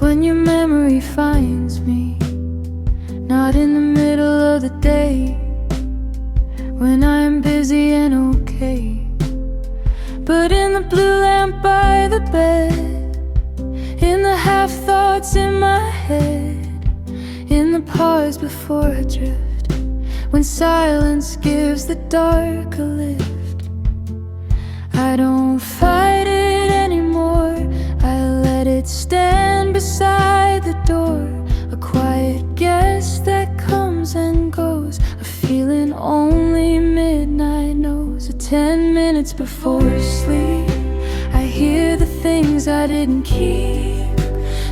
when your memory finds me, not in the middle of the day, when I am busy and okay, but in the blue lamp by the bed, in the half-thoughts in my head, in the pause before I drift, when silence gives the dark a lift. I don't fight it anymore, I let it stand beside the door, a quiet guest that comes and goes, a feeling only midnight knows. 10 minutes before sleep, I hear the things I didn't keep,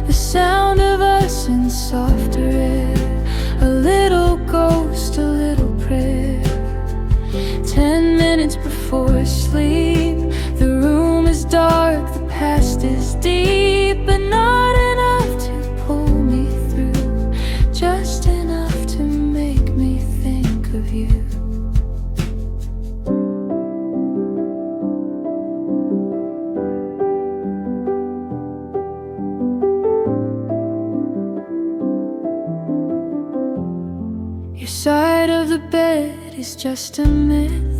the sound of us in softer air, a little ghost, a little prayer. 10 minutes before sleep, the room is dark, the past is deep, but not enough to pull me through, just enough to make me think of you. Your side of the bed is just a myth,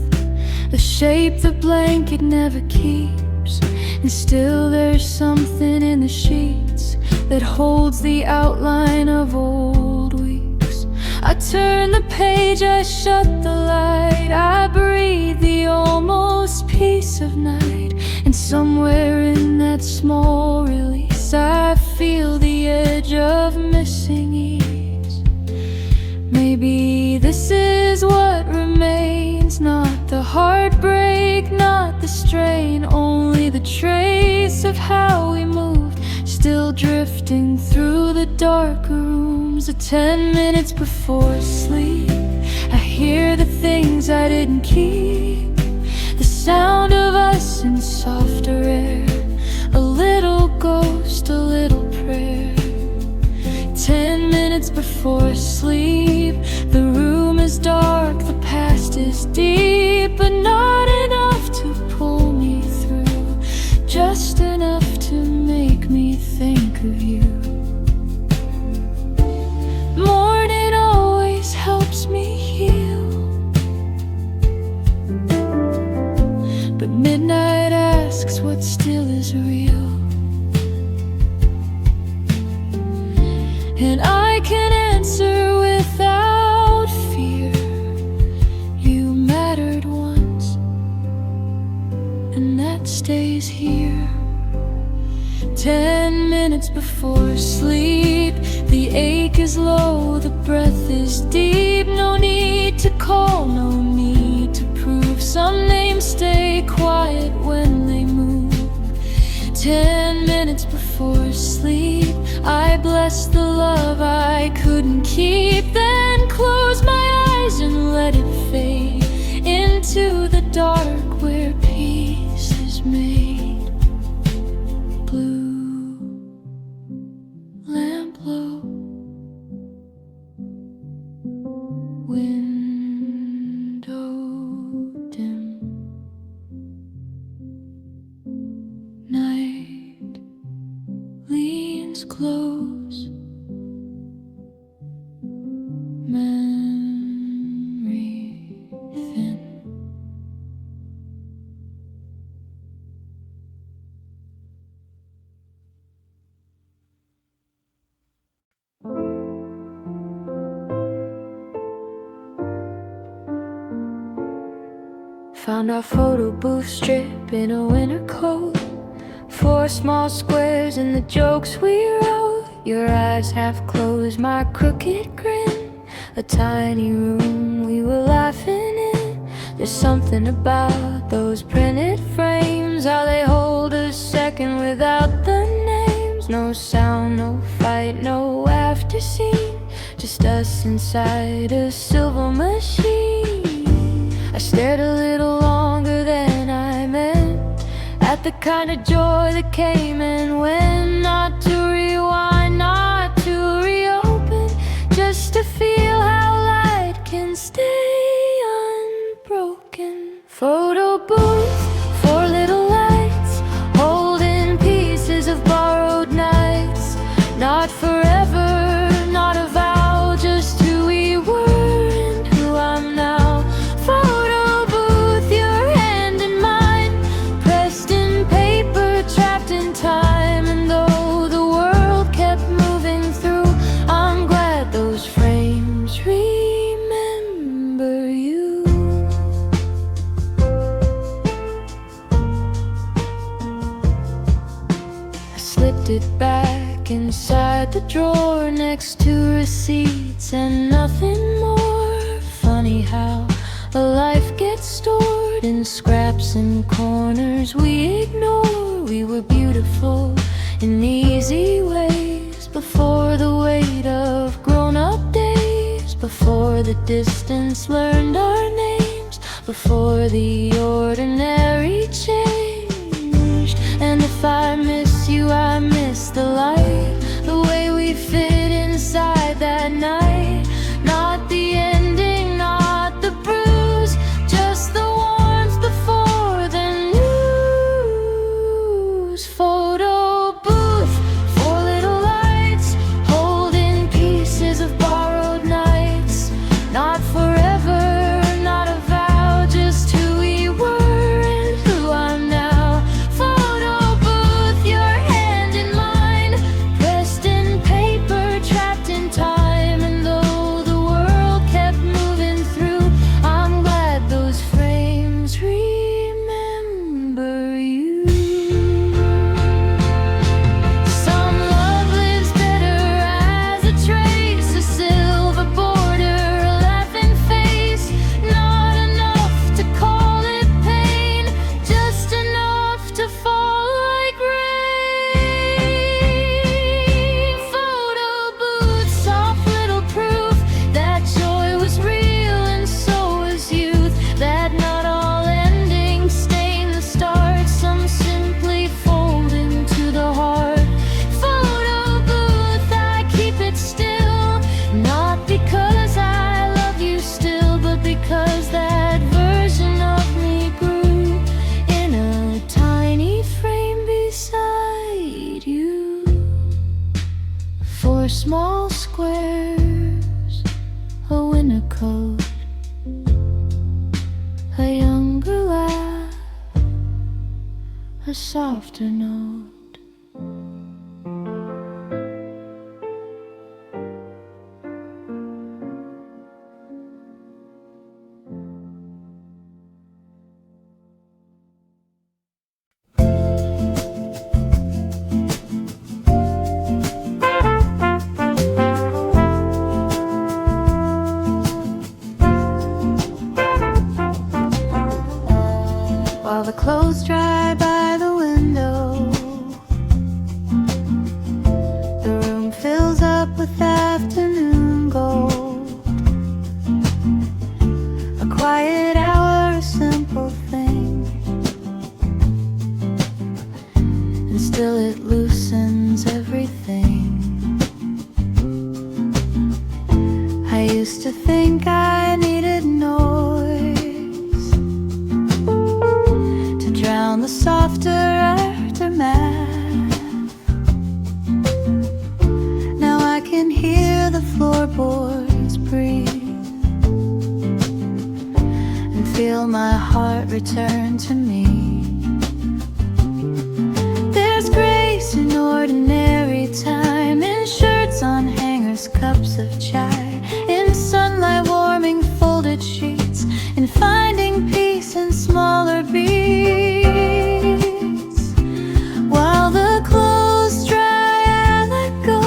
the shape the blanket never keeps, and still there's something in the sheets that holds the outline of old weeks. I turn the page, I shut the light, I breathe the almost peace of night, and somewhere in that small release I feel the edge of missing ease. Maybe this is what remains, not the heartbreak, not the strain, only the trace of how we moved, still drifting through the darker rooms. 10 minutes before sleep, I hear the things I didn't keep, the sound of us in softer air, a little ghost, a little prayer. 10 minutes before sleep, the room is dark, the past is deep, but not enough to pull me through, just enough to make me think of you. Morning always helps me heal, but midnight asks what still is real. And I can answer without fear, you mattered once, and that stays here. 10 minutes before sleep, the ache is low, the breath is deep, no need to call, no need to prove, some names stay quiet when they move. 10 minutes before sleep, I bless the love I couldn't keep, then close my eyes and let it fade into the dark where peace is made. Blue lamp low, window dim, night leans close, memory thin. Found our photo booth strip in a winter coat, 4 small squares and the jokes we wrote. Your eyes half closed, my crooked grin, a tiny room we were laughing in. There's something about those printed frames, how they hold a second without the names. No sound, no fight, no after scene, just us inside a silver machine. I stared a little longer than I meant at the kind of joy that came and went, not to rewind, not to reopen, just to feel how light can stay unbroken. Photo booth, 4 little lights, holding pieces of borrowed nights, it back inside the drawer next to receipts and nothing more. Funny how a life gets stored in scraps and corners we ignore. We were beautiful in easy ways before the weight of grown-up days, before the distance learned our names, before the ordinary changed. And if I miss you, I miss the light, the way we fit inside that night. Not the ending, not the bruise, just the warmth before the news. Photo booth, four little lights, holding pieces of borrowed nights. Not forever, not a vow, just who we were and who I'm now. Photo booth, your hand in mine, pressed in paper, trapped in time. And though the world kept moving through, I'm glad those frames remember you. Some love lives better as a trace, a silver border, a laughing face. Not enough to call it pain, just enough to fall like rain. Photo booth, soft little proof that joy was real and so was youth. That not all endings stain the start, some simply fold into the heart. Photo booth, I keep it still, not because I love you still, but because that version of me grew in a tiny frame beside you. Four small squares, a winter coat, a younger laugh, a softer note. While the clothes dry by the window, the room fills up with afternoon gold. A quiet hour, a simple thing, and still it loosens everything. I used to think I needed noise to drown the softer aftermath. Now I can hear the floorboards breathe and feel my heart return to me. There's grace in ordinary time, in shirts on hangers, cups of chai, in sunlight warming folded sheets, in finding peace in smaller beats. While the clothes dry, I let go,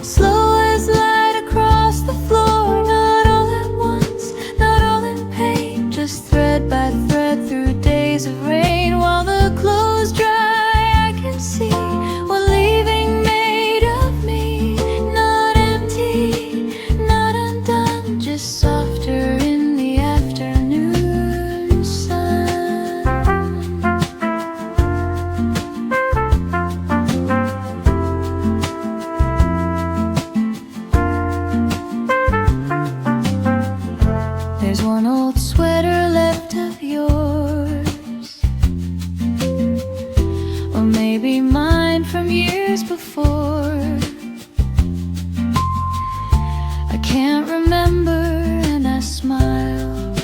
slow as light across the floor. Not all at once, not all in pain, just thread by thread through days of rain. While the clothes dry, I can see what leaving made of me. Not empty, not undone, just softer in the afternoon sun. There's one old sweater left of yours, or maybe mine from years before. I can't remember, and I smile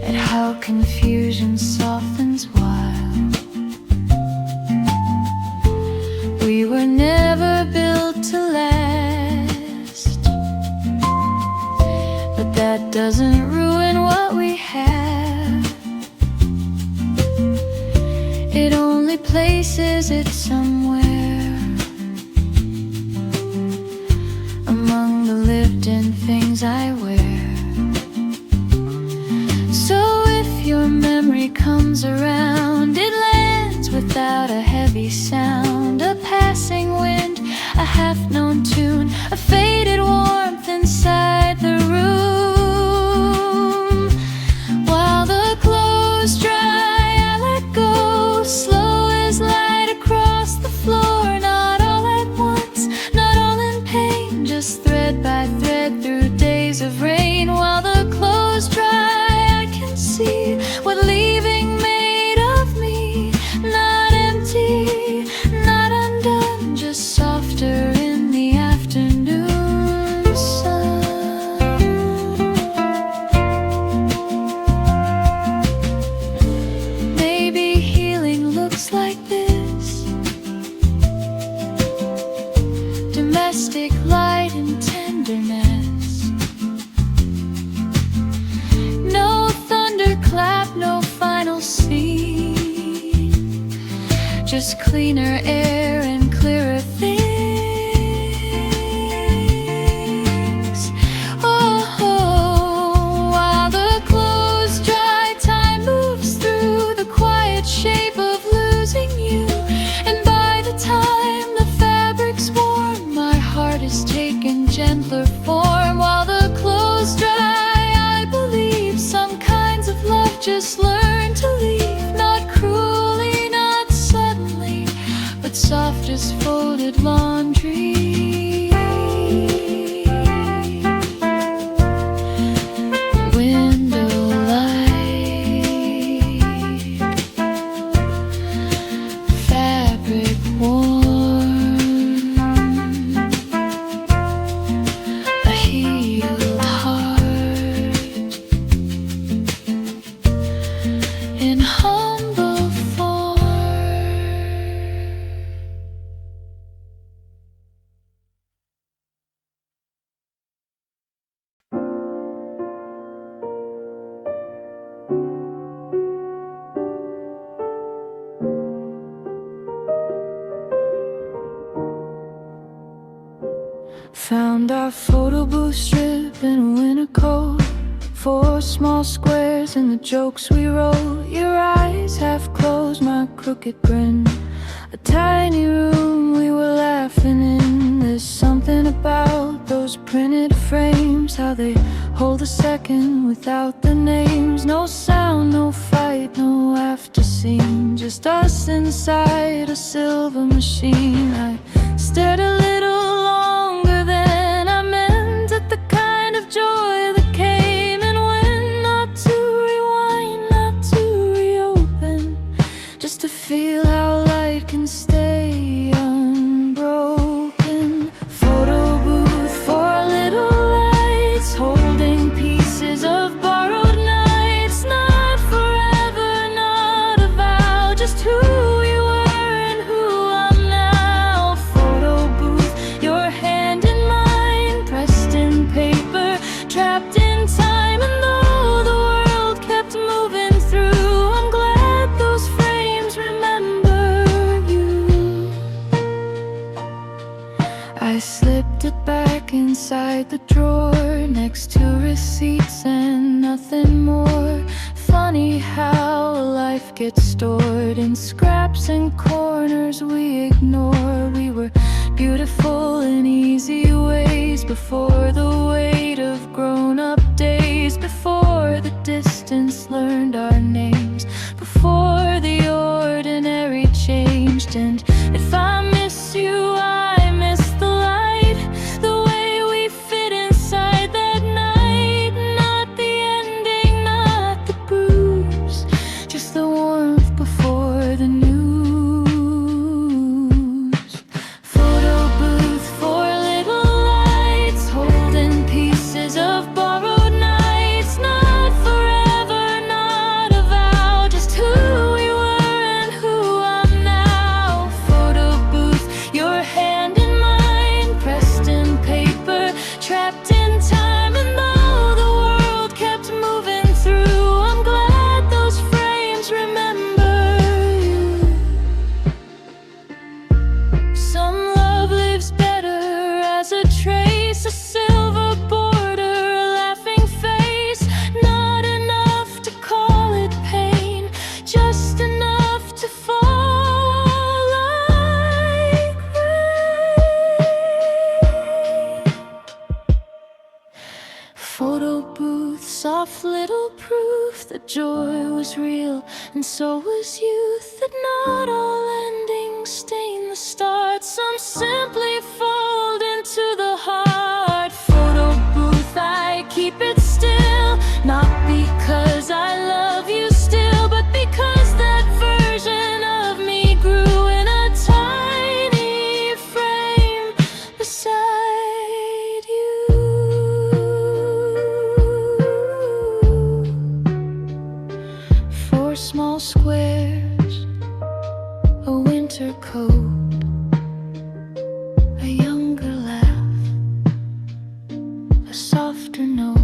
at how confusion softens while we were never built to last. But that doesn't ruin what we have. It only places is it somewhere among the lived-in things I wear? So if your memory comes around, it lands without a heavy sound. A passing wind, a half-known tune, a faded warmth inside the room. While the clothes dry, I let go, slow as light across the floor. Not all at once, not all in pain, just thread by thread through days of rain. While the clothes dry, I can see what leaving made of me. Not empty, not undone, just softer in the afternoon sun. Maybe healing looks like this: domestic light and tenderness. No thunderclap, no final scene, just cleaner air and clearer things. Oh, while the clothes dry, time moves through the quiet shape of losing you. And by the time the fabric's warm, my heart is taking gentler form. While the clothes dry, I believe some kinds of love just learn to leave. Not cruelly, not suddenly, but soft as folded laundry. Window light, fabric warm, a healed heart in humble form. Found our photo booth strip in a winter coat, 4 small squares and the jokes we wrote. Your eyes half closed, my crooked grin, a tiny room we were laughing in. There's something about those printed frames, how they hold a second without the names. No sound, no fight, no after scene, just us inside a silver machine. I stared a little longer than I meant at the kind of joy that came and went. Not to rewind, not to reopen, just to feel how light can stay unbroken. Photo booth for little lights, holding pieces of borrowed nights. Not forever, not a vow, just who we were and who I'm now. Photo booth, your hand in mine, pressed in paper, trapped in time. And though the world kept moving through, I'm glad those frames remember you. I slipped it back inside the drawer, next to receipts and nothing more. Funny how life gets stored in scraps and corners we ignore. We were beautiful in easy ways before the weight of grown-up days, before the distance learned our names, before the ordinary changed. And if I miss you, I miss the light, the way we fit inside that night. Not the ending, not the bruise, just the warmth before the news. Photo booth for little lights, holding pieces of borrowed nights. Not forever, not a vow, just who we were and who I'm now. Photo booth And so was youth, that not all endings stain the start. Some simply fold into the heart. Photo booth, I keep it still, not because I love you still, but because that version of me grew in a tiny frame beside you. 4 small squares, a winter coat, a younger laugh, a softer note.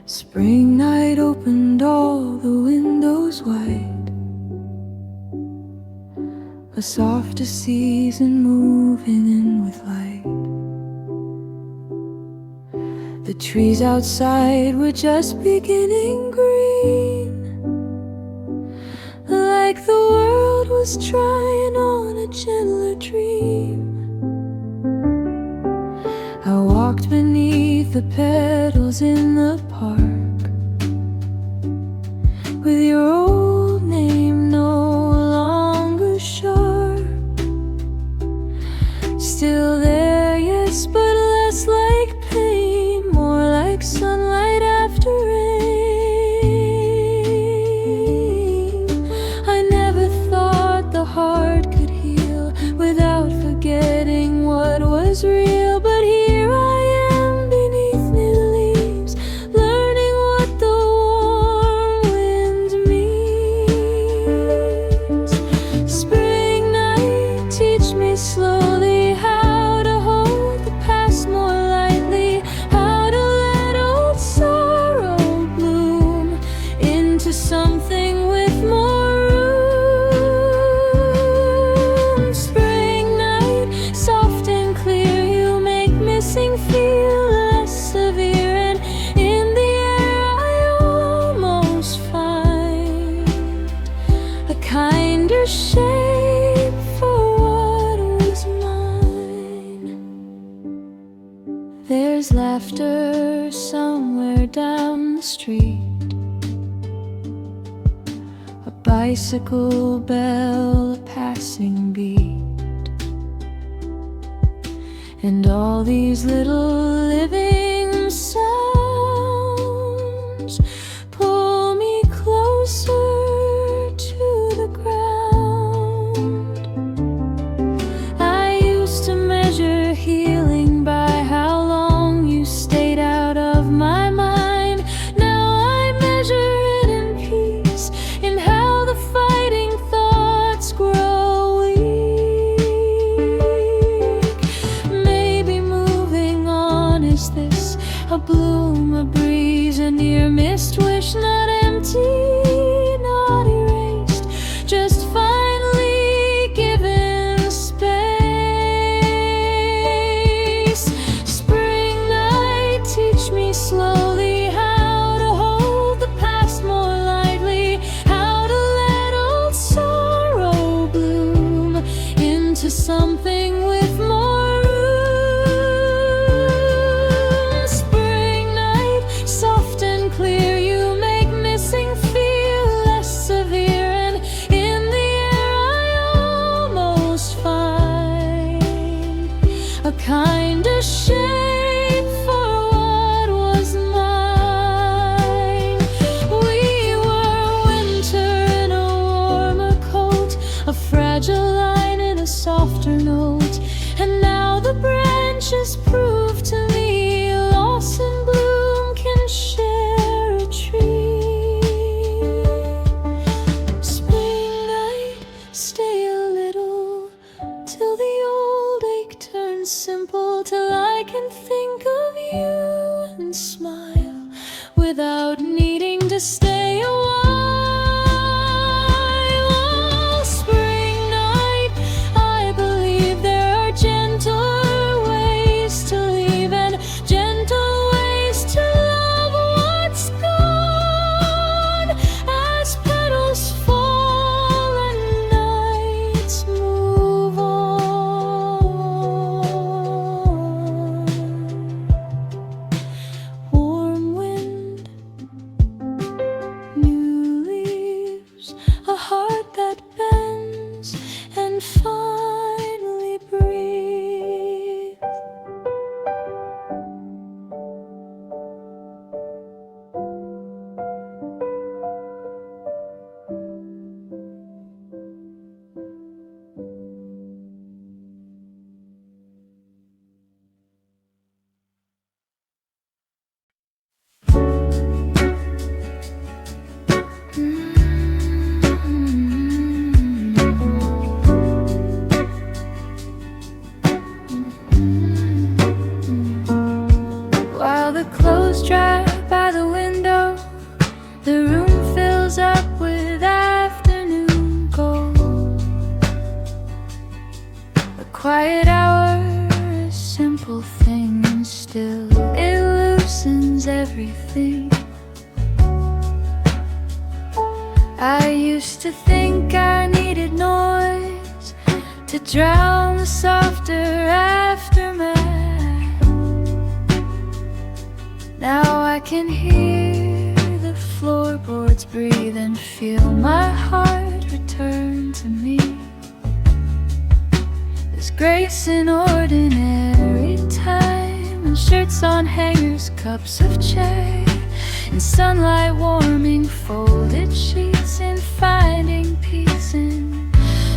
Spring night opened all the windows wide, a softer season moving in with light. The trees outside were just beginning green, like the world was trying on a gentler dream. I walked beneath the petals in the park, with your old name no longer sharp. Still there, yes, but less like pain, more like sunlight after rain. I never thought the heart could heal without forgetting what was real, but here I am beneath new leaves, learning what the warm wind means. Spring night, teach me slowly how to hold the past more lightly, how to let old sorrow bloom into something with more room. Spring night, soft and clear, you make missing feel less severe, and in the air I almost find a kinder shape for what was mine. There's laughter somewhere down the street, a bicycle bell, a passing beat, and all these little living sounds pull me closer to the ground. I used to measure healing by how long you stayed out of my mind. Now I measure it in peace, in how the fighting thoughts grow weak. Maybe moving on is this quiet hour, a simple thing, and still it loosens everything. I used to think I needed noise to drown the softer aftermath. Now I can hear the floorboards breathe and feel my heart return to me. There's grace in ordinary time, and shirts on hangers, cups of chai, and sunlight warming folded sheets, and finding peace in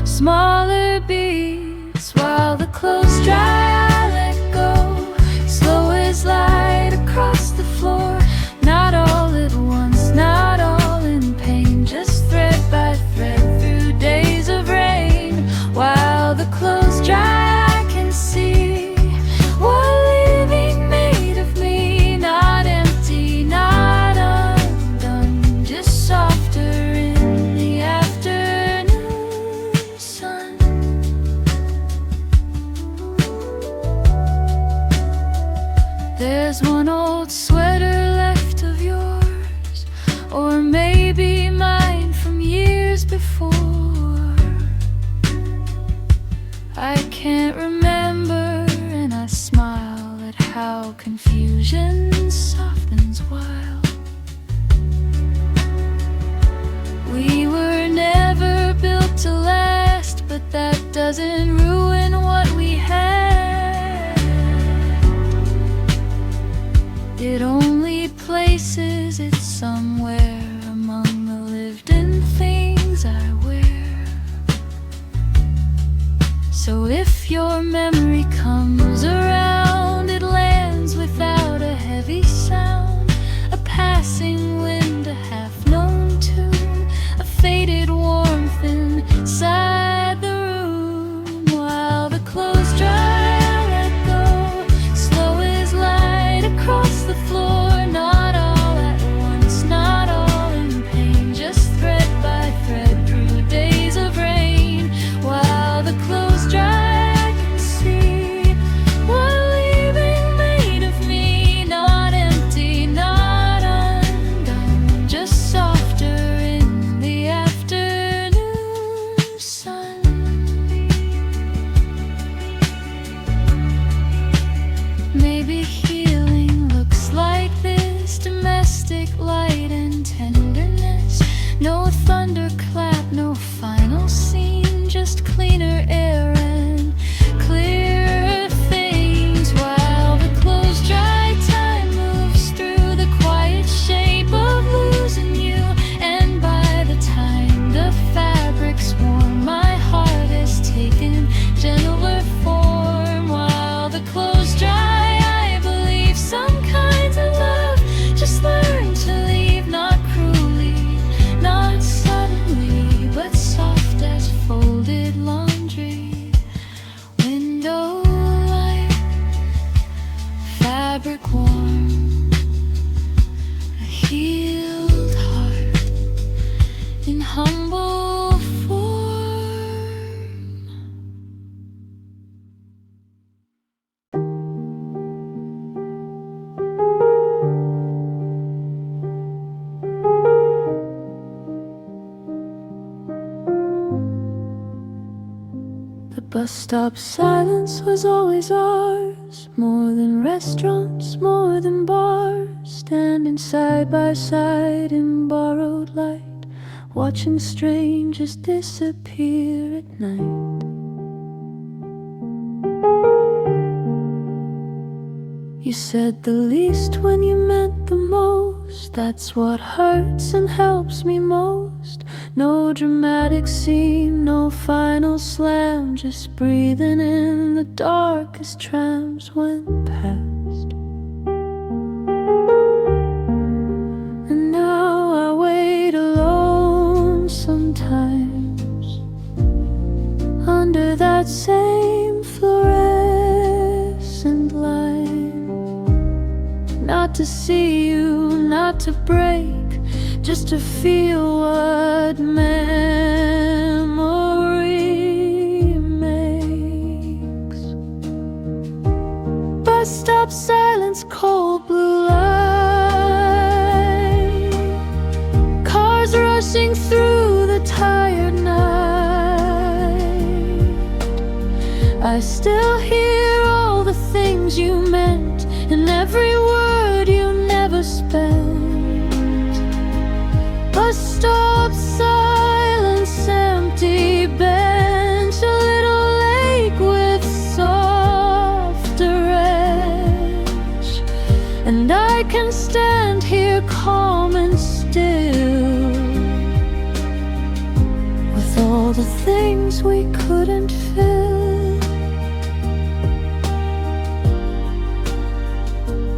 smaller beats. While the clothes dry, I let go, slow as light across the floor. Not all at once, not all in pain, just thread by thread through days of rain. While the clothes dry, I can see what living made of me. Not empty, not undone, just softer in the afternoon sun. There's one old sweater left of yours, or maybe mine from years before. I can't remember, and I smile at how confusion softens while we were never built to last, but that doesn't ruin what we had. It only places it somewhere among the lived-in things I wear. So if your memory comes around, it lands without a heavy sound, a passing wind, a half-known tune, a faded warmth inside the room. While the clothes dry, I let go, slow as light across the floor. Not all at once, not all in pain, just thread by thread through days of rain. While the clothes dry, I can see what leaving made of me. Not empty, not undone, just softer in the afternoon sun. Maybe healing looks like this, domestic light and tenderness. No thunderclap, no final scene, just cleaner air and clearer things. While the clothes dry, time moves through the quiet shape of losing you, and by the time the fabric's warm, my heart has taken gentler form. While the clothes dry, I believe some kinds of love just learn to leave, not cruelly, not suddenly, but soft as folded laundry. Window light, fabric warm, a healed heart in humble form. The bus stop silence was always ours, more than restaurants, more than bars. Standing side by side in borrowed light, watching strangers disappear at night. You said the least when you meant the most. That's what hurts and helps me most. No dramatic scene, no final slam, just breathing in the dark as trams went past. And now I wait alone sometimes, under that same fluorescent line. Not to see you, not to break, just to feel what memory made. stop silence, cold blue light. Cars rushing through the tired night. I still hear all the things you meant and every word you never spent. Bus stop silence, empty bench, a little lake with softer edge. And I can stand here calm and still, with all the things we couldn't fill.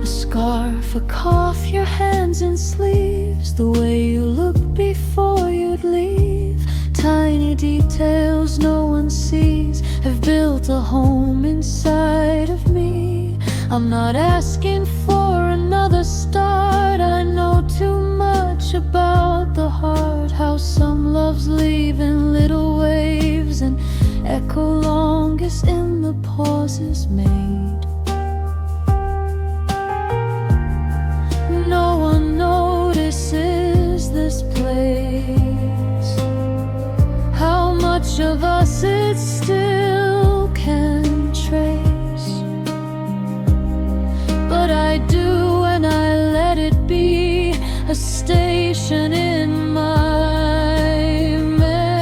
A scarf, a cough, your hands in sleeves, the way you looked before you'd leave. Tiny details no one sees have built a home inside of me. I'm not asking for another start. I know too much about the heart, how some loves leave in little waves and echo longest in the pauses made. No one notices this place, how much of us it still can trace. But I do, and I let it be a station in my memory.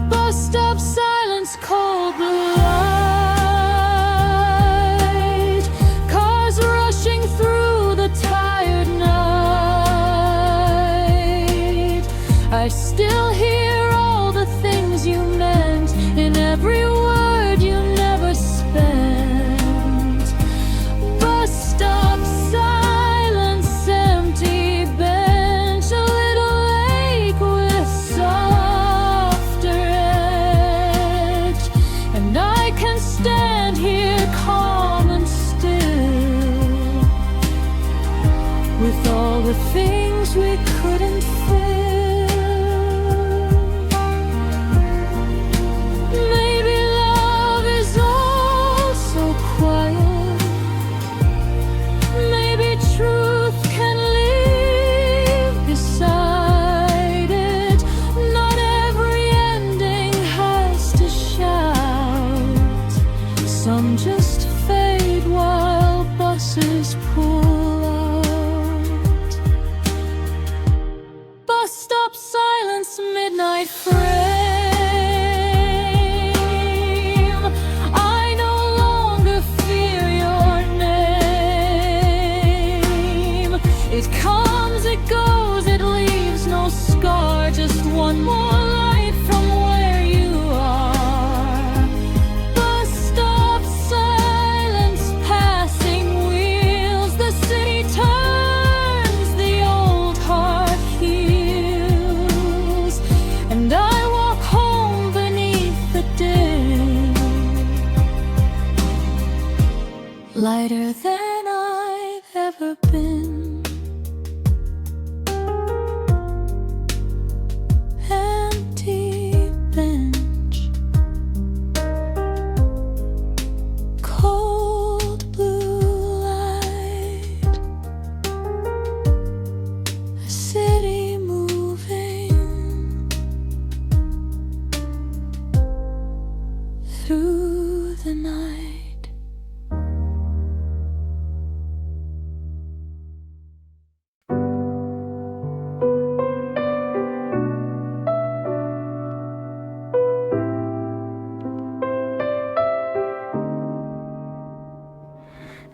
Bus stop silence, cold blue light. Cars rushing through the tired night. I still hear all the things you meant in every word you never spent. Bus stop silence, empty bench, a little lake with softer edge. And I can stand here calm and still, with all the things we couldn't fill. Maybe love is all so quiet. Maybe truth can live beside it. Not every ending has to shout. Some just fade while buses pull out. Bus stop silence, midnight frame. I no longer fear your name. It comes, it goes, it leaves no scar. Just one more light from where you are. Bus stop silence, passing wheels. The city turns, the old heart heals. And I walk home beneath the dim, lighter than I've ever been. Empty bench, cold blue light. A city moving through the night.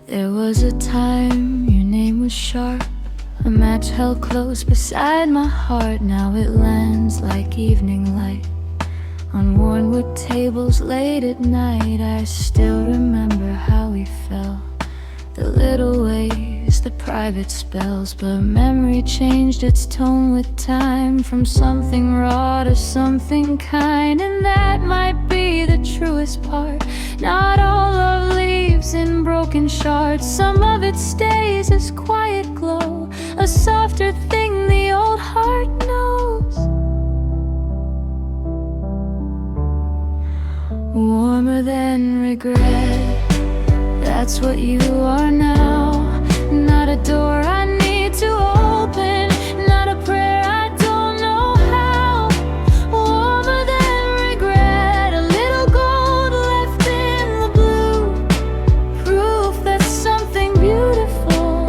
There was a time your name was sharp, a match held close beside my heart. Now it lands like evening light on worn wood tables late at night. I still remember how we fell, the little ways, the private spells. But memory changed its tone with time, from something raw to something kind. And that might be the truest part. Not all love leaves in broken shards. Some of it stays as quiet glow, a softer thing the old heart knows. Warmer than regret, that's what you are now. Not a door I need to open, not a prayer I don't know how. Warmer than regret, a little gold left in the blue, proof that something beautiful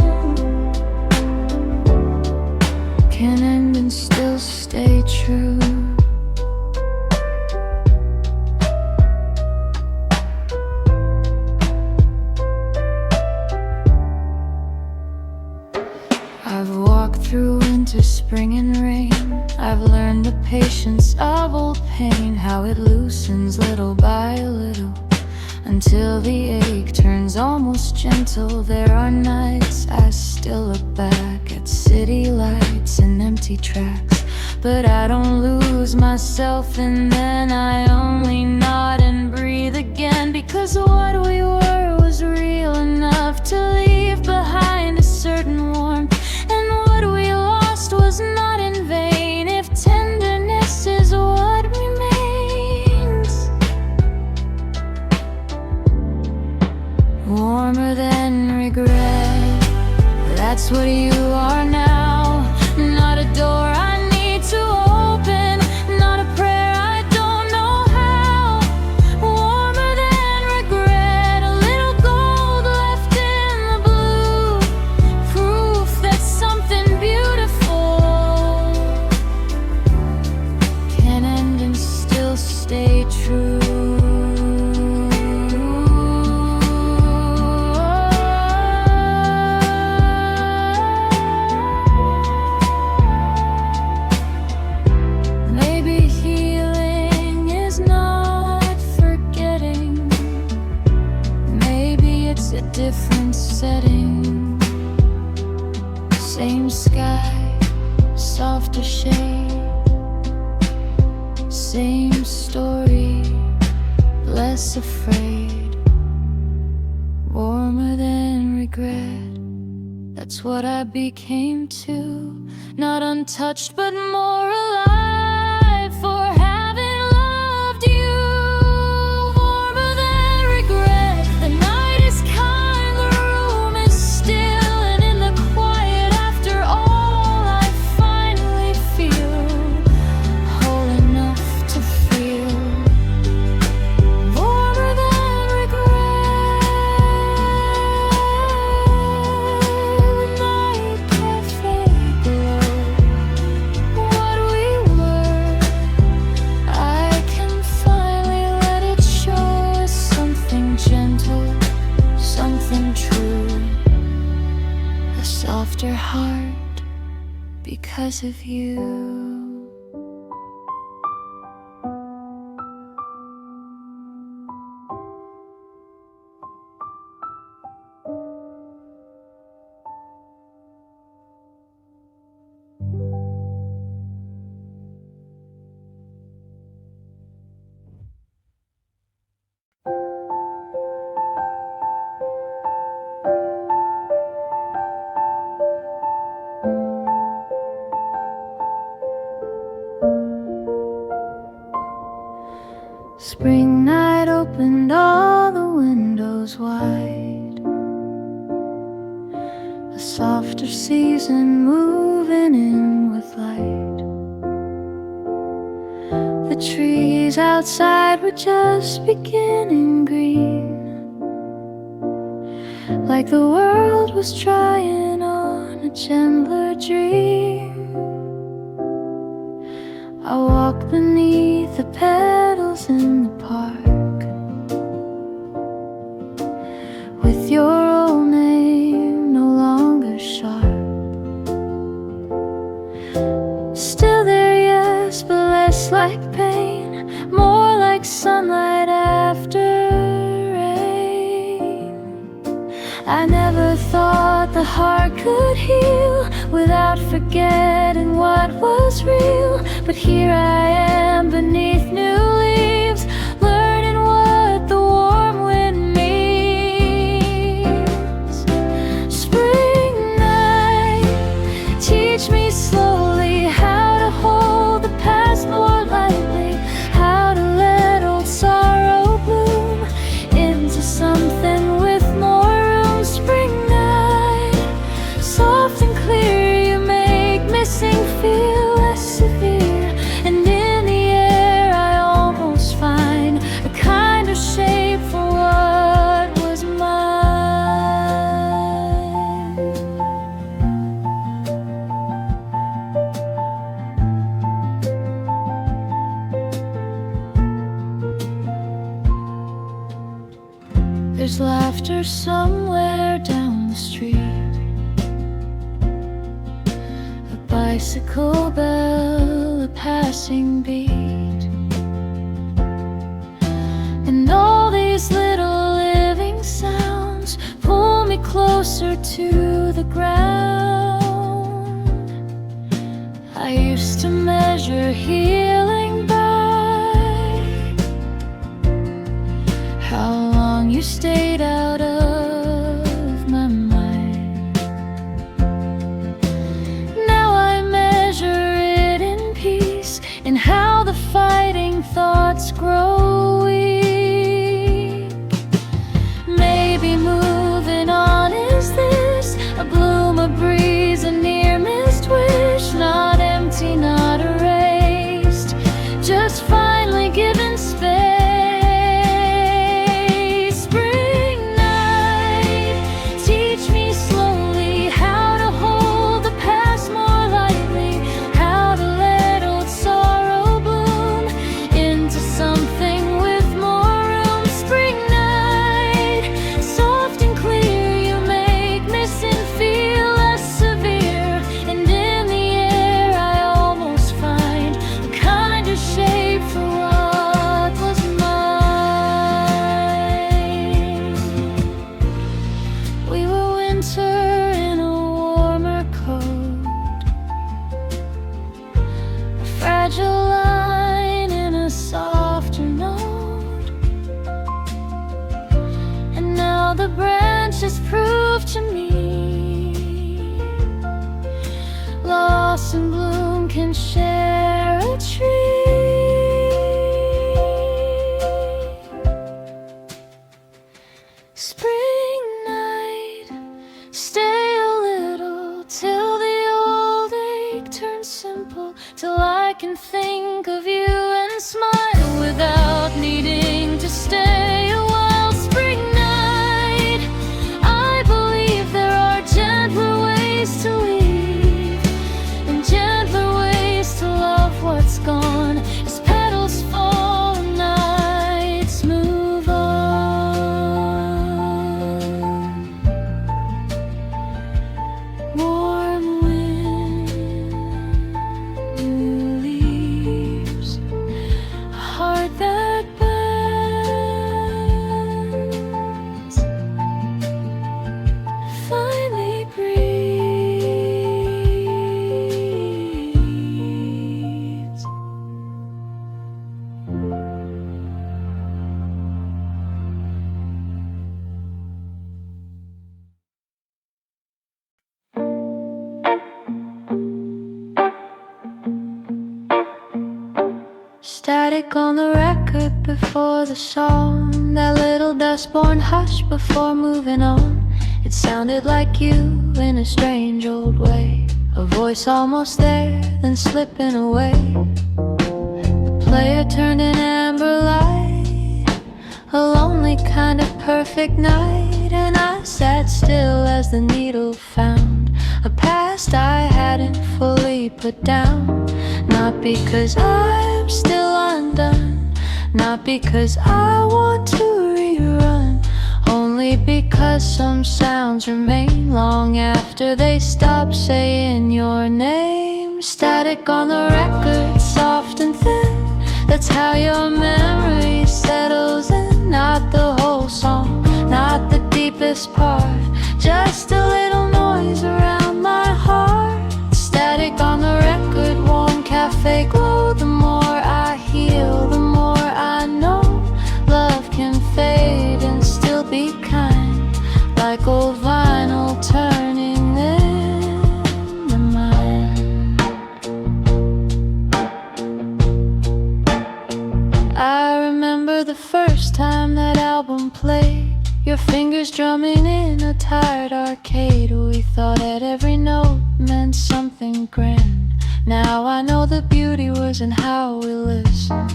can end and still stay true. I've walked through winter, spring and rain. I've learned the patience of old pain, how it loosens little by little until the ache turns almost gentle. There are nights I still look back at city lights and empty tracks, but I don't lose myself, and then I only nod and breathe again, because what we were was real enough to leave behind a certain warmth, and what we lost was not in vain if tenderness is what remains. Warmer than regret, that's what you are now. Not a door I need to open, not a prayer I don't know how. Warmer than regret, a little gold left in the blue, proof that something beautiful can end and still stay true. Different setting, same sky, softer shade, same story, less afraid. Warmer than regret, that's what I became too. Not untouched but more alive for having loved you. Warmer than regret, the night is kind, the room is still, and in the quiet after all I finally feel whole enough to feel. Warmer than regret, night cafe glow, what we were, I can finally let it show us something gentle, something true, a softer heart because of you. Spring night opened all the windows wide, a softer season moving in with light. The trees outside were just beginning green, like the world was trying on a gentler dream. I walk beneath the petals in the park, with your old name no longer sharp. Still there, yes, but less like pain, more like sunlight after rain. I never thought the heart could heal without forgetting what was real, but here I am beneath new leaves, learning what the warm wind means. Spring night, teach me slowly how to hold the past more lightly, how to let old sorrow bloom stranger somewhere down the street. A bicycle bell, a passing beat, and all these little living sounds pull me closer to the ground. I used to measure healing by how long you stayed out of my mind. Now I measure it in peace, in how the fighting thoughts grow weak. Maybe moving on is this, a bloom, a breeze, a near-missed wish, not empty, not erased, just finally given space. Fragile line in a softer note, and now the branches prove to me loss and bloom can share a tree. Spring night, stay a little till the old ache turns simple, till I can think of you and smile without needing to stay a while. Spring night, I believe there are gentler ways to leave, and gentler ways to love what's gone. As petals fall and nights move on, warm wind, new leaves, a heart that bends, finally breathes. Static on the record before the song, that little dust-born hush before moving on. It sounded like you in a strange old way, a voice almost there, then slipping away. The player turned an amber light, a lonely kind of perfect night, and I sat still as the needle found a past I hadn't fully put down. Not because I'm still undone, not because I want to rerun, only because some sounds remain long after they stop saying your name. Static on the record, soft and thin, that's how your memory settles in. Not the whole song, not the deepest part, just a little noise around my heart. Static on the record, warm cafe glow. The more I heal, the more I know love can fade and still be kind, like old vinyl turning into mine. I remember the first time that album played, your fingers drumming in a tired arcade. We thought that every note meant something grand. Now I know the beauty was in how we listened.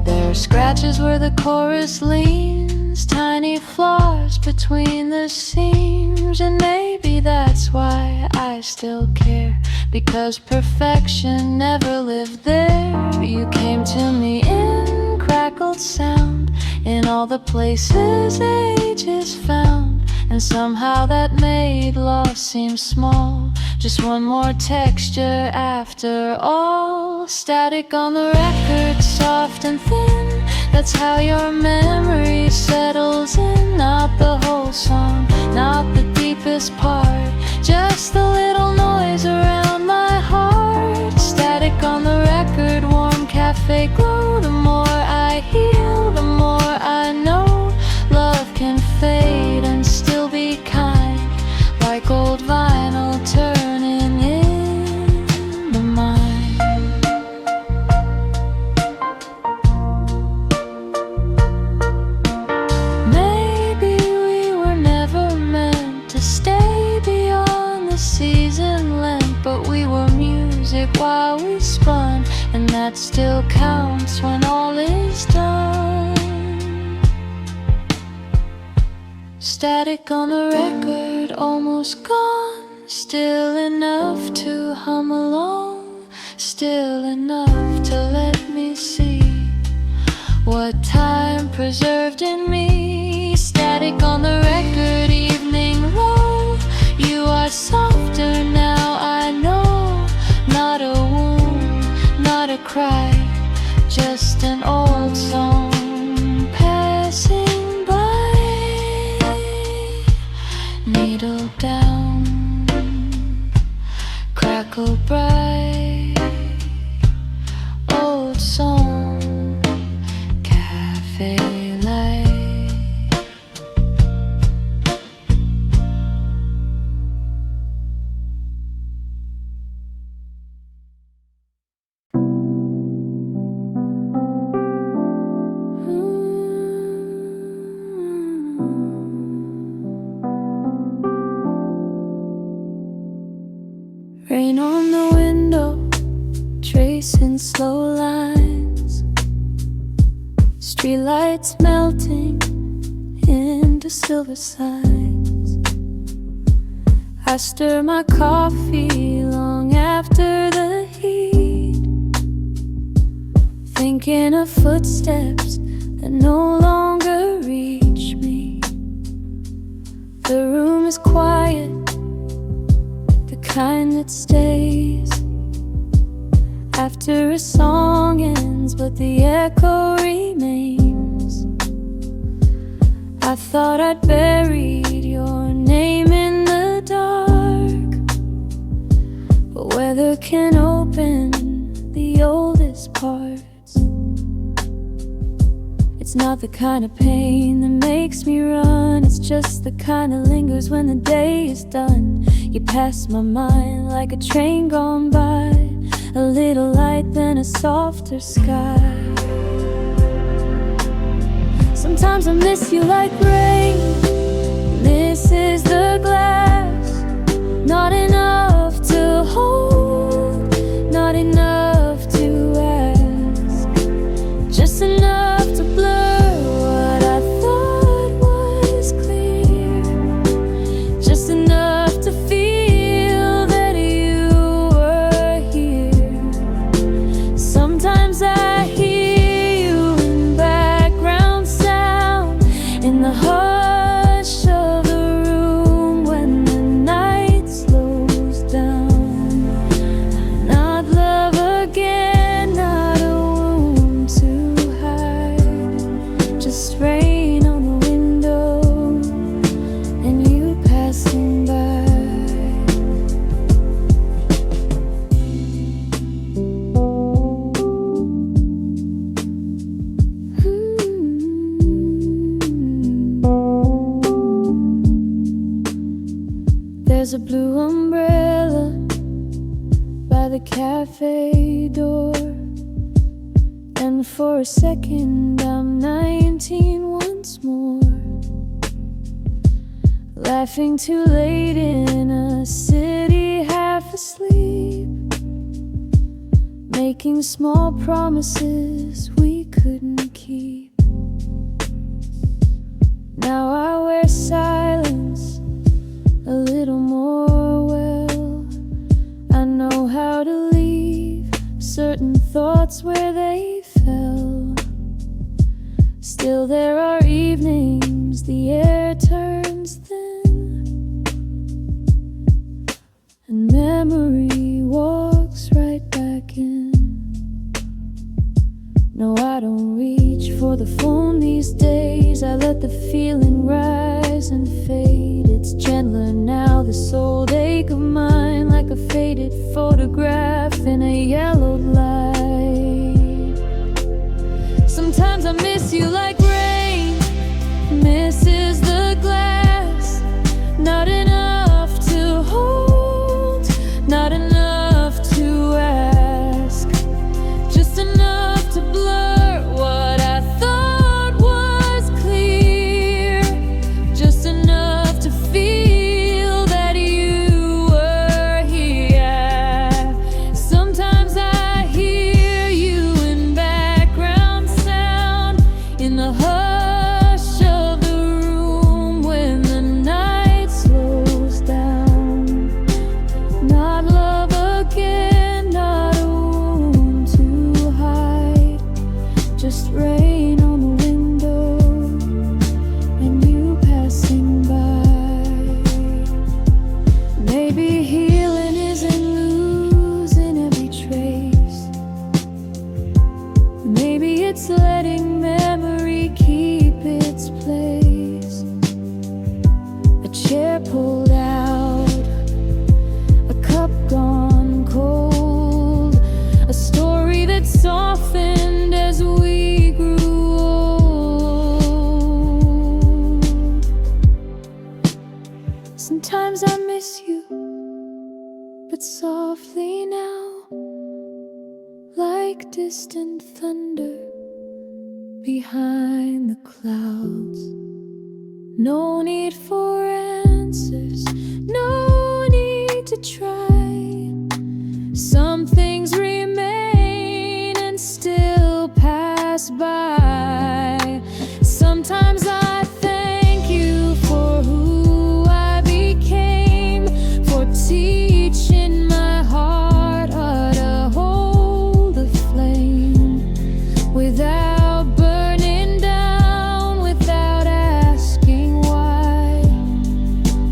There are scratches where the chorus leans, tiny flaws between the seams, and maybe that's why I still care, because perfection never lived there. You came to me in cracked recycled sound in all the places ages found. And somehow that made love seem small, just one more texture after all. Static on the record, soft and thin, that's how your memory settles in. Not the whole song, not the deepest part, just the little noise around my heart. Static on the record, warm cafe glow. The more I heal, the more I know love can fade and still be kind, like old vinyl turning into mine. Maybe we were never meant to stay beyond the season length, but we were music while we spun, and that still counts when all is done. Static on the record, almost gone, still enough to hum along, still enough to let me see what time preserved in me. Static on the record, evening low, you are softer now, I know. Not a wound, not a cry, just an old song passing by. Needle down, crackle bright, old song, cafe light. Rain on the window, tracing slow lines, streetlights melting into silver signs. I stir my coffee long after the heat, thinking of footsteps that no longer reach me. The room is quiet, kind that stays after a song ends, but the echo remains. I thought I'd buried your name in the dark, but weather can open the oldest parts. It's not the kind of pain that makes me run, it's just the kind that lingers when the day is done. You pass my mind like a train gone by, a little light then a softer sky. Sometimes I miss you like rain, this is the glass. Not enough to hold, not enough to ask, just enough to blur what I thought was clear, just enough to feel that you were here. Sometimes I hear you in background sound, in the hush of the room when the night slows down. Not love again, not a wound to hide, just rain on the window and you passing by. There's a blue umbrella by the cafe door, and for a second I'm 19 once more, laughing too late in a city half asleep, making small promises we couldn't keep. Now I wear silence a little more well. I know how to leave certain thoughts where they fell. Still there are evenings the air turns thin, and memory walks right back in. No, I don't reach for the phone these days. I let the feeling rise and fade. It's gentler now, this old ache of mine, like a faded photograph in a yellowed light. Sometimes I miss you like rain misses the glass. Not enough to hold, not enough to ask, just enough to blur what I thought was clear, just enough to feel that you were here. Sometimes I hear you in background sound, in the hush of the room when the night slows down. Not love again, not a wound to hide, just rain on the window and you passing by. Maybe healing isn't losing every trace. Maybe it's letting memory keep its place. A chair pulled out, a cup gone cold, a story that softened as we grew old. Sometimes I miss you, but softly now, like distant thunder behind the clouds. No need for answers, no need to try. Some things remain and still pass by. Sometimes I thank you for who I became, for teaching my heart how to hold a flame without burning down, without asking why.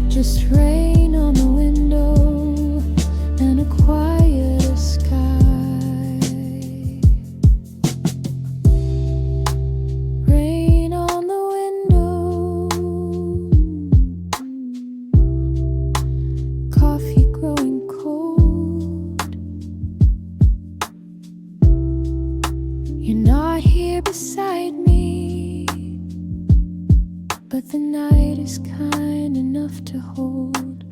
Just rain on the window and a quieter sky. Rain on the window, coffee growing cold. You're not here beside me, but the night is kind enough to hold.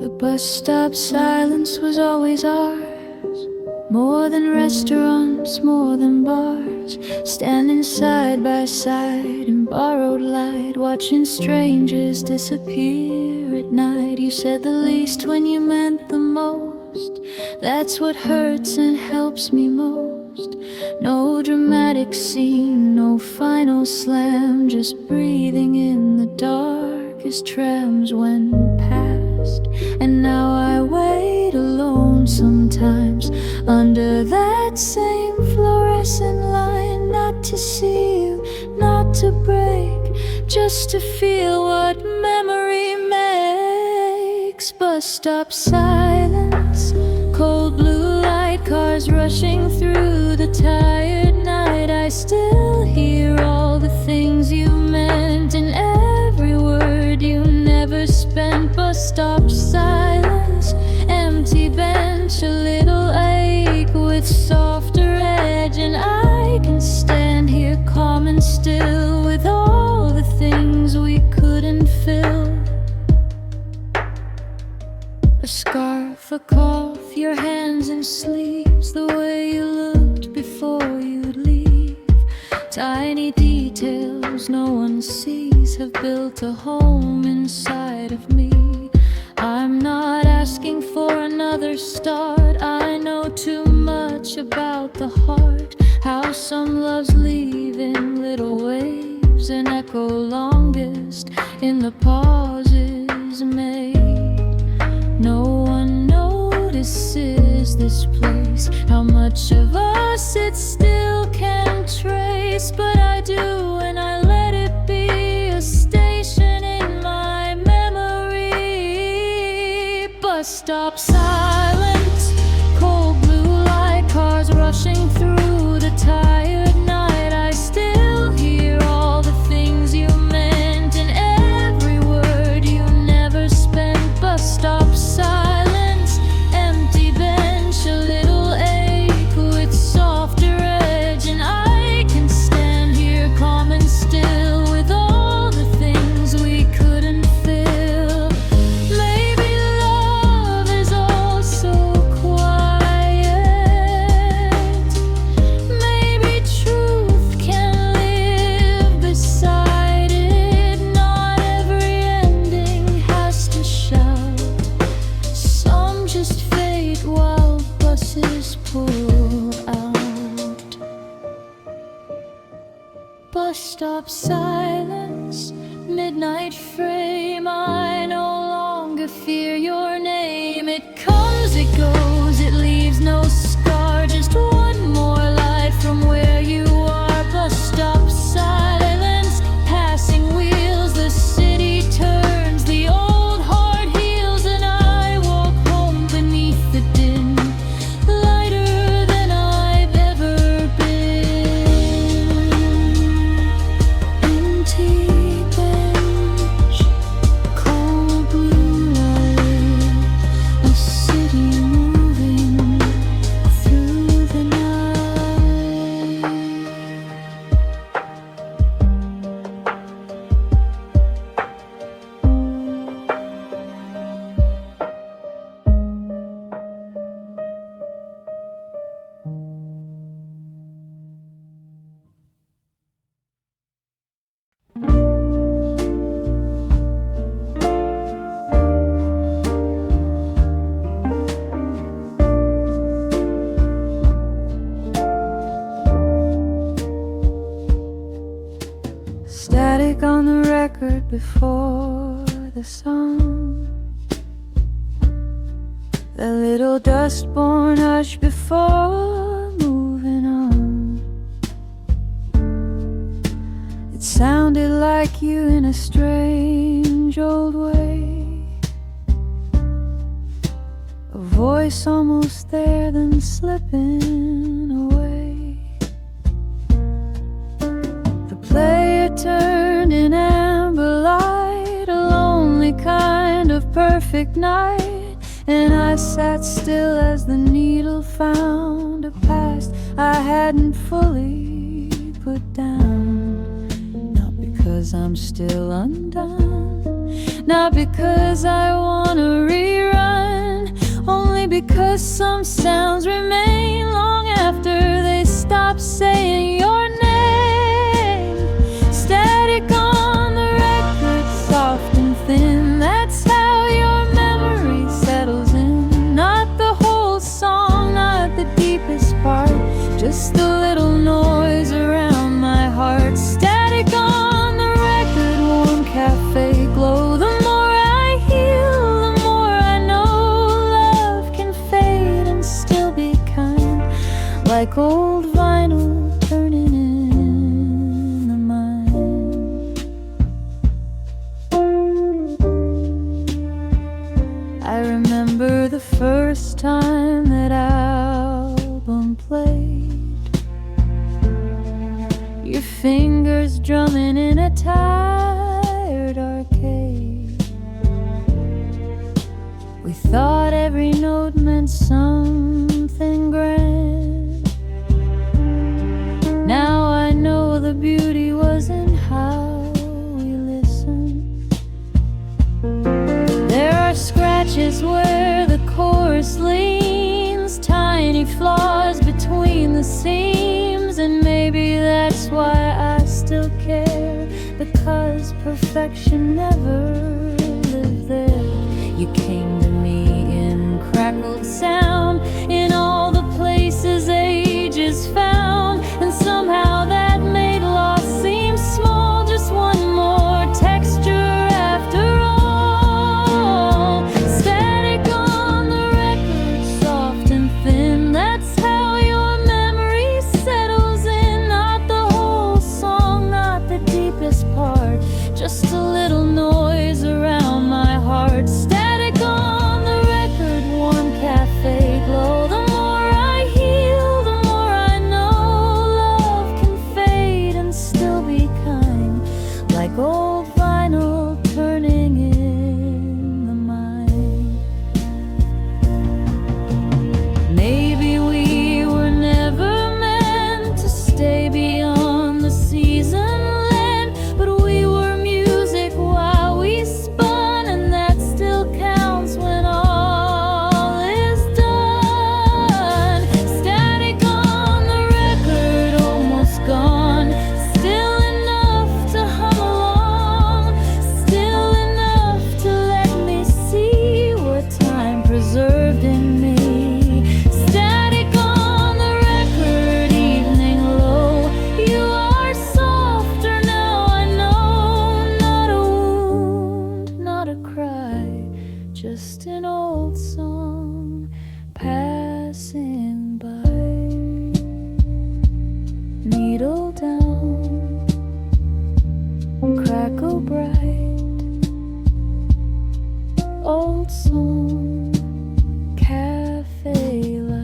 The bus stop silence was always ours. More than restaurants, more than bars. Standing side by side in borrowed light, watching strangers disappear at night. You said the least when you meant the most. That's what hurts and helps me most. No dramatic scene, no final slam, just breathing in the dark as trams went past. And now I wait alone sometimes under that same fluorescent line. Not to see you, not to break, just to feel what memory makes. Bus stop silence, cold blue light, cars rushing through the tired night. I still hear all the things you meant in every word you never spent. Bus stop silence, empty bench, a little ache with softer edge. And I can stand here calm and still with all the things we couldn't fill. A scarf, a cough, your hands in sleeves, the way you looked before you'd leave. Tiny details no one sees have built a home inside of me. I'm not asking for another start. I know too much about the heart, How some loves leave in little waves and echo longest in the pauses made. No one notices this place, how much of us it still can trace. But I do, and I let it be a station in my memory. Bus stop silence, cold blue light, cars rushing through the tired night. I still hear all the things you meant and every word you never spent. Bus stop silence, empty bench, a little ache with softer edge, and I can stand here calm and still with all the things we couldn't fill. Maybe love is also quiet. Maybe truth can live beside it. Not every ending has to shout. Some just fade while buses pull out. Bus stop silence, midnight frame. I no longer fear your name. It comes, it goes, it leaves no scar. Just one more light from where you are. Bus stop silence, passing wheels, the city turns, the old heart heals, and I walk home beneath the din, lighter than I've ever been. Empty bench, cold blue light, a city moving through the night. Static on the record before the song. That little dust-born hush before moving on. It sounded like you in a strange old way. A voice almost there, then slipping away. The player turned in amber light, a lonely kind of perfect night. And I sat still as the needle found a past I hadn't fully put down. Not because I'm still undone, not because I wanna rerun, only because some sounds remain long after they stop saying your name. Static on the record, soft and thin, that's how your memory settles in. Not the whole song, not the deepest part, just the little noise around my heart. Static on the record, warm cafe glow. The more I heal, the more I know love can fade and still be kind, like old vinyl turning in the mind. I remember the first time that album played, your fingers drumming in a tired arcade. We thought every note meant something grand. Now I know the beauty was in how we listened. There are scratches where the chorus leans, tiny flaws between the seams, and maybe that's why I still care, because perfection never lived there. You came to me in crackled sound, in all the places ages found, just an old song passing by. Needle down, crackle bright, old song, cafe light.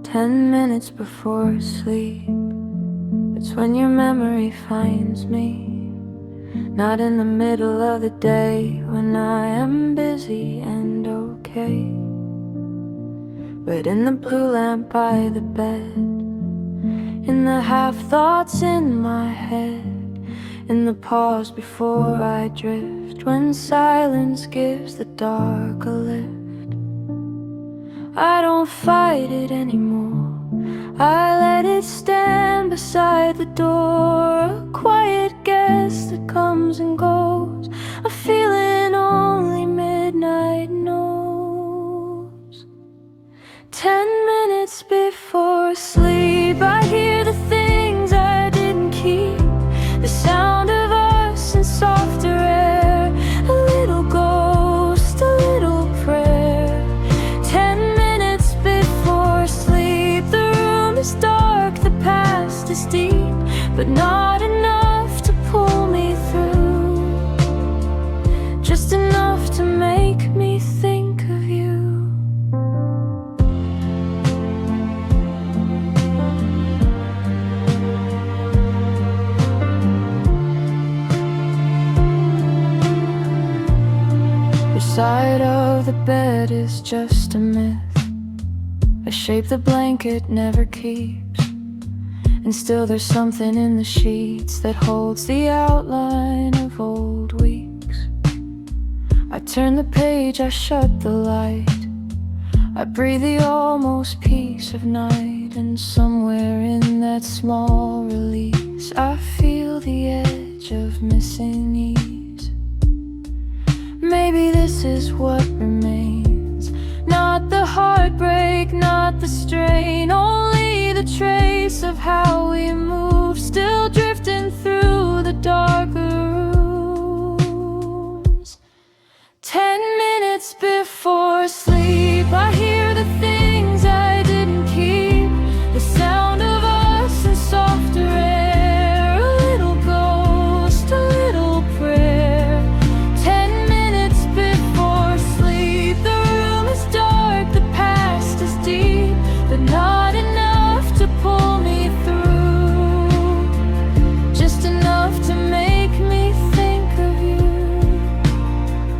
10 minutes before sleep, it's when your memory finds me. Not in the middle of the day when I am busy and okay, but in the blue lamp by the bed, in the half thoughts in my head, in the pause before I drift, when silence gives the dark a lift. I don't fight it anymore, I let it stand beside the door, a quiet guest that comes and goes, a feeling only midnight knows. 10 minutes before sleep, I hear the things I didn't keep, the sound of us in softer air, a little ghost, a little prayer. 10 minutes before sleep, the room is dark, the past is deep, but not enough to pull me through, just enough to make me think of you. Your side of the bed is just a myth, a shape the blanket never keeps, and still there's something in the sheets that holds the outline of old weeks. I turn the page, I shut the light, I breathe the almost peace of night, and somewhere in that small release I feel the edge of missing ease. Maybe this is what remains, not the heartbreak, not the strain, only the trace of how we move, still drifting through the darker rooms. 10 minutes before sleep, I hear the things I didn't keep, the sound of us in softer air, a little ghost, a little prayer. 10 minutes before sleep, the room is dark, the past is deep, but not enough to pull me through, just enough to make me think of you.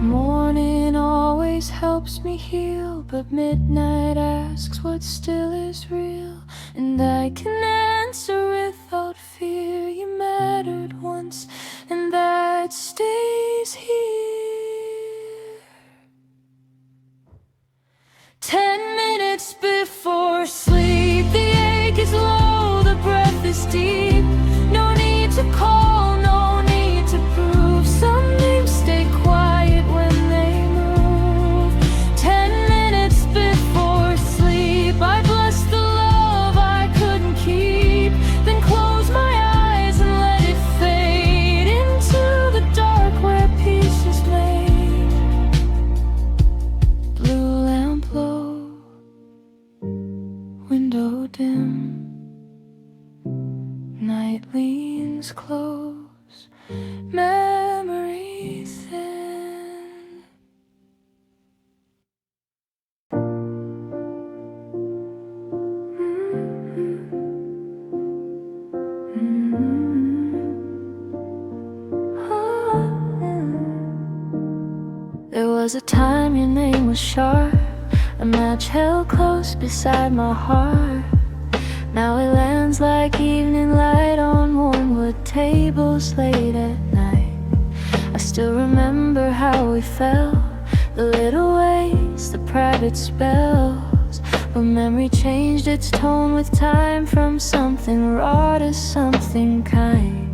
Morning always helps me heal, but midnight asks what still is real, and I can answer without fear. You mattered once, and that stays here. 10 minutes before sleep, the ache is low, the breath is deep, no need to call, no need to prove, some names stay quiet when they move. 10 minutes before sleep, I bless the love I couldn't keep, then close my eyes and let it fade into the dark where peace is made. Blue lamp low, window dim, night leans close, memory thin. There was a time your name was sharp, a match held close beside my heart. Now it lands like evening light on warm wood tables late at night. I still remember how we felt, the little ways, the private spells, but memory changed its tone with time, from something raw to something kind.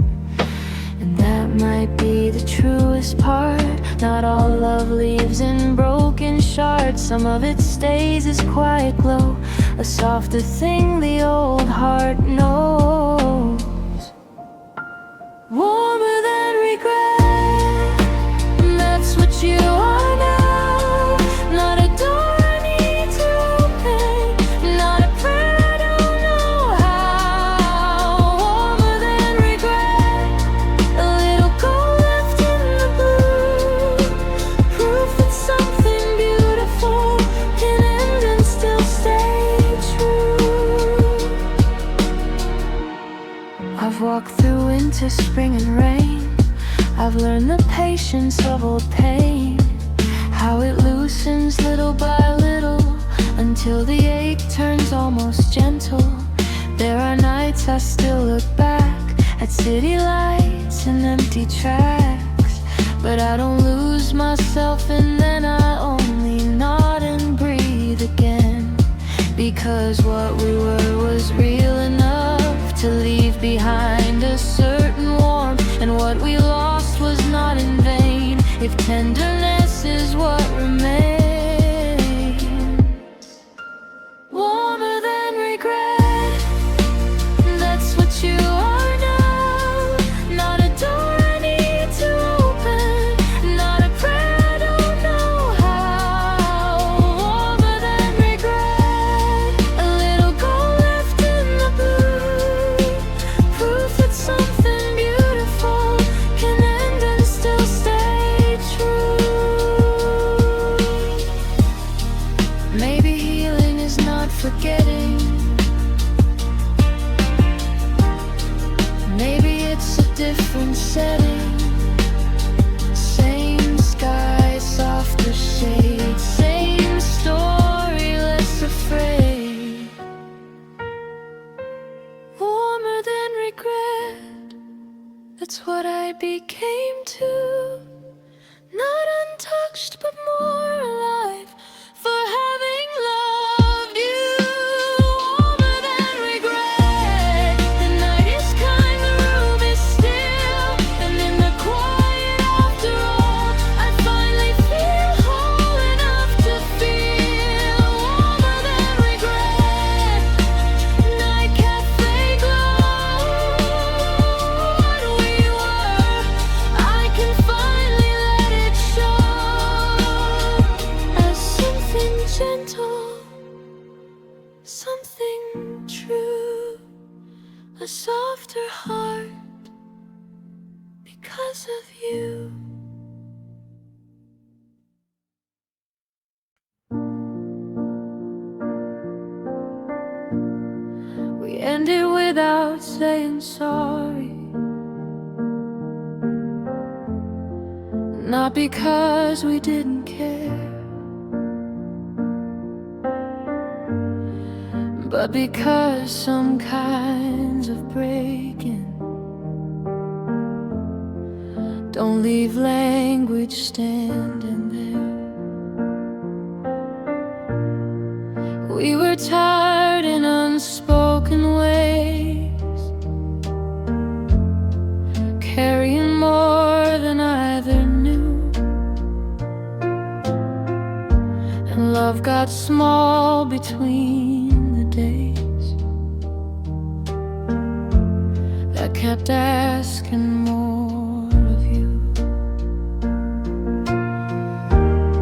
And that might be the truest part. Not all love leaves in broken shards. Some of it stays as quiet glow, a softer thing the old heart knows. Warmer than regret, that's what you are now. Not a door I need to open, not a prayer I don't know how. Warmer than regret, a little gold left in the blue, proof that something beautiful can end and still stay true. I've walked through winter, spring and rain. I've learned the patience of old pain, how it loosens little by little until the ache turns almost gentle. There are nights I still look back at city lights and empty tracks, but I don't lose myself, and then I only nod and breathe again, because what we were was real enough to leave behind a certain warmth, and what we lost was not in vain, if tenderness is what remains. Warmer than regret, that's what you are now. Not a door I need to open, not a prayer I don't know how. Warmer than regret, a little gold left in the blue, proof that something beautiful can end and still stay true. Maybe healing is not forgetting, maybe it's a different setting. Same sky, softer shade, same story, less afraid. Warmer than regret, that's what I became too. Not untouched, but more alive for having loved you. Warmer than regret, the night is kind, the room is still, and in the quiet after all, I finally feel whole enough to feel. Warmer than regret, night cafe glow, what we were, I can finally let it show, as something gentle, something true, a softer heart because of you. We ended without saying sorry, not because we didn't care, but because some kinds of breaking don't leave language standing there. We were tired in unspoken ways, carrying more than either knew, and love got small between the days that kept asking more of you.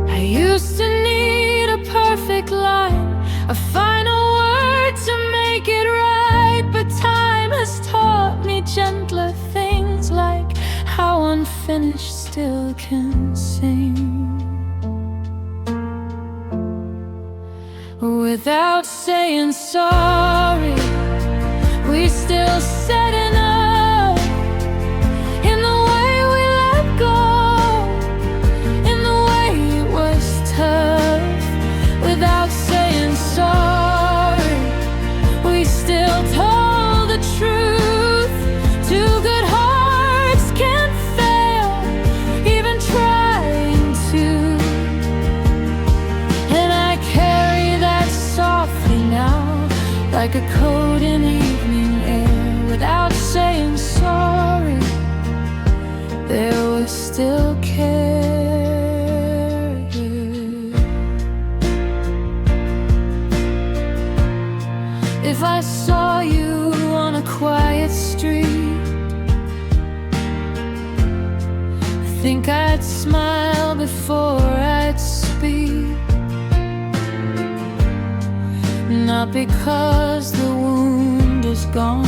I used to need a perfect line, a final word to make it right, but time has taught me gentler things, like how unfinished still can sing. Without saying sorry, we still said enough, in the way we let go, in the way it was tough. Without saying sorry, we still told the truth. Two good hearts can't fail, even trying to, and I carry that softly like a cold in the evening air. Without saying sorry, there was still care. If I saw you on a quiet street, I think I'd smile before I'd speak. Not because the wound is gone,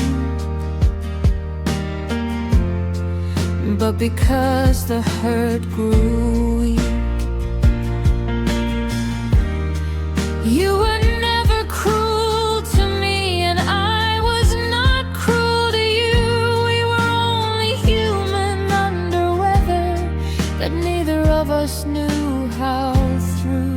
but because the hurt grew weak. You were never cruel to me, and I was not cruel to you. We were only human under weather that neither of us knew how through.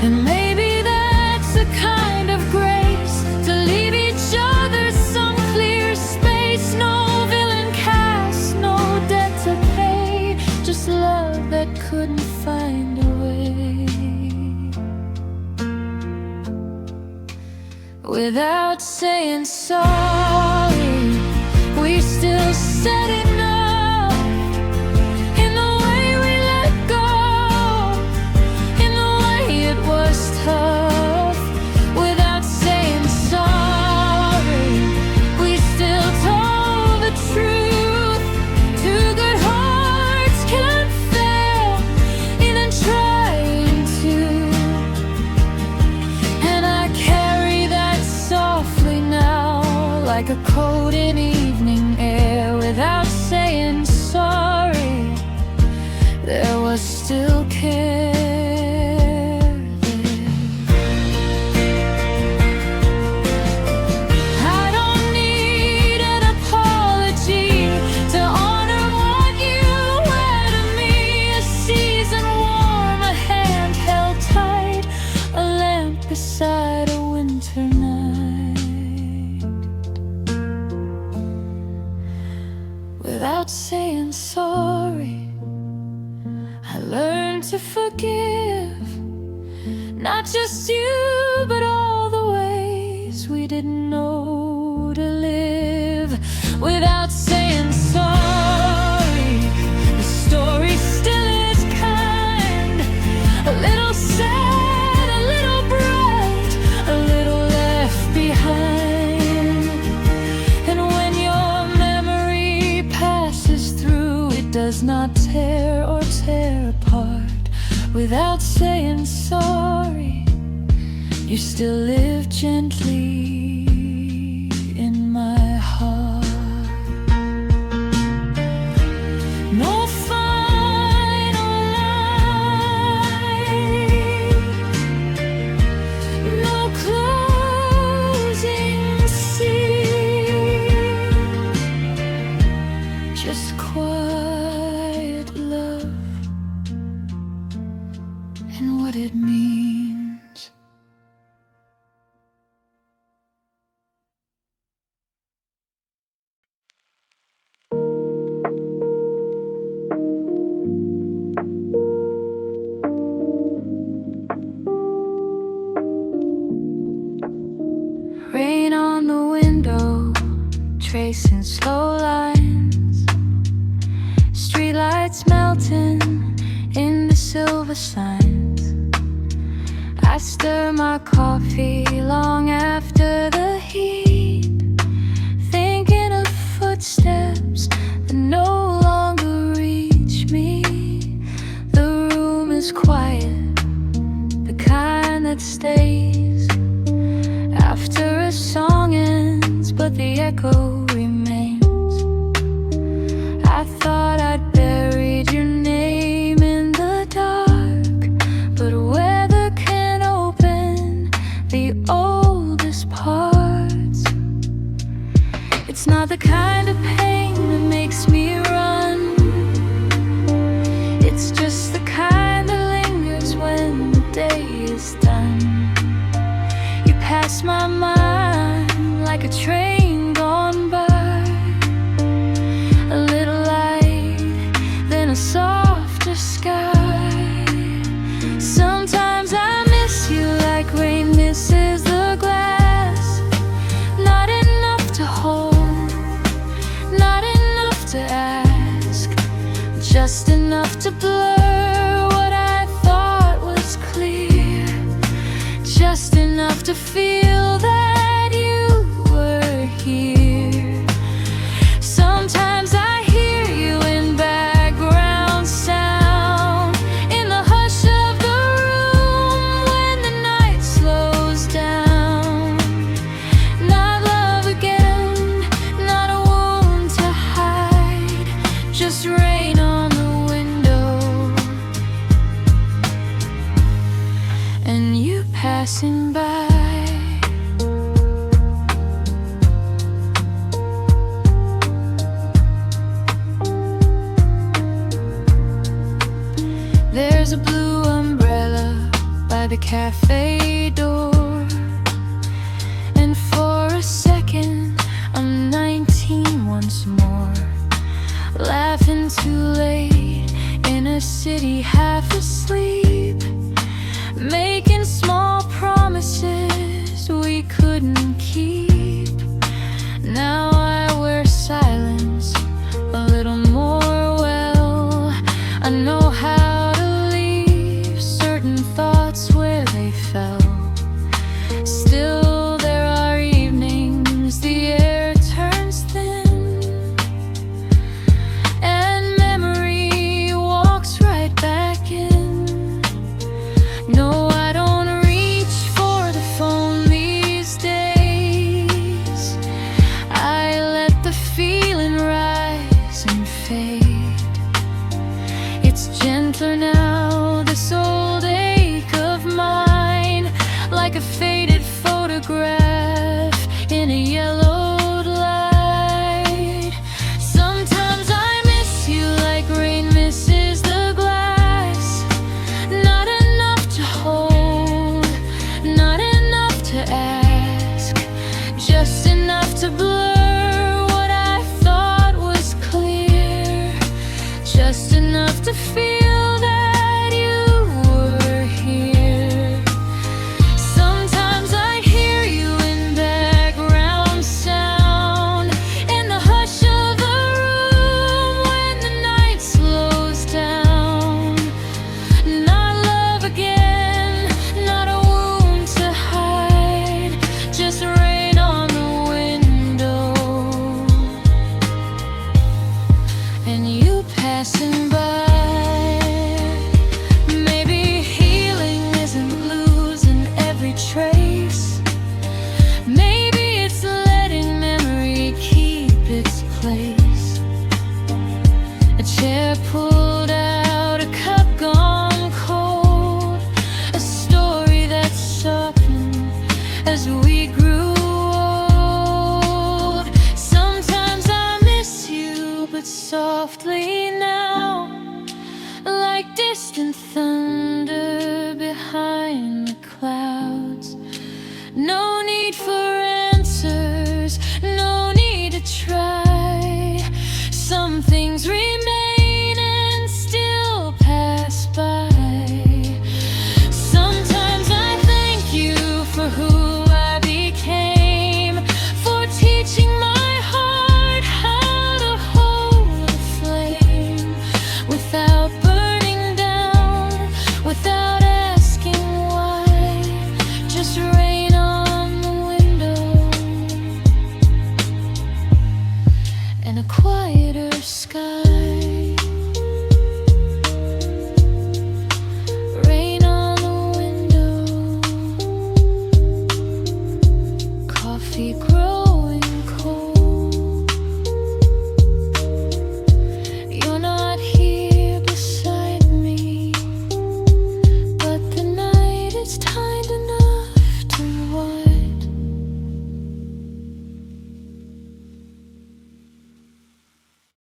And maybe that's a kind of grace, to leave each other some clear space. No villain cast, no debt to pay, just love that couldn't find a way. Without saying sorry, we still said enough. In the way we let go, in the way it was tough. Without saying sorry, we still told the truth. Two good hearts can't fail, even trying to. And I carry that softly now, like a cold in evening air. Without saying sorry, there was still care there. I don't need an apology to honor what you were to me. A season warm, a hand held tight, a lamp beside a winter night. Without saying sorry, I learned to forgive, not just you, but all the ways we didn't know to live. Without saying sorry, the story still is kind. A little sad, a little bright, a little left behind. And when your memory passes through, it does not tear or tear apart. Without saying sorry, you still live gently in my heart. No final line, no closing scene, just quiet love and what it means. Rain on the window, tracing slow lines. Streetlights melting in the silver signs. I stir my coffee long after the heat, thinking of footsteps that no longer reach me. The room is quiet, the kind that stays after a song ends, but the echo remains. I thought I'd buried your name in the dark, but weather can open the oldest parts. It's not the kind of pain that makes me run, it's just the kind that lingers when the day is done. You pass my mind like a train gone by, a little light, then a softer sky. Sometimes I miss you like rain cafe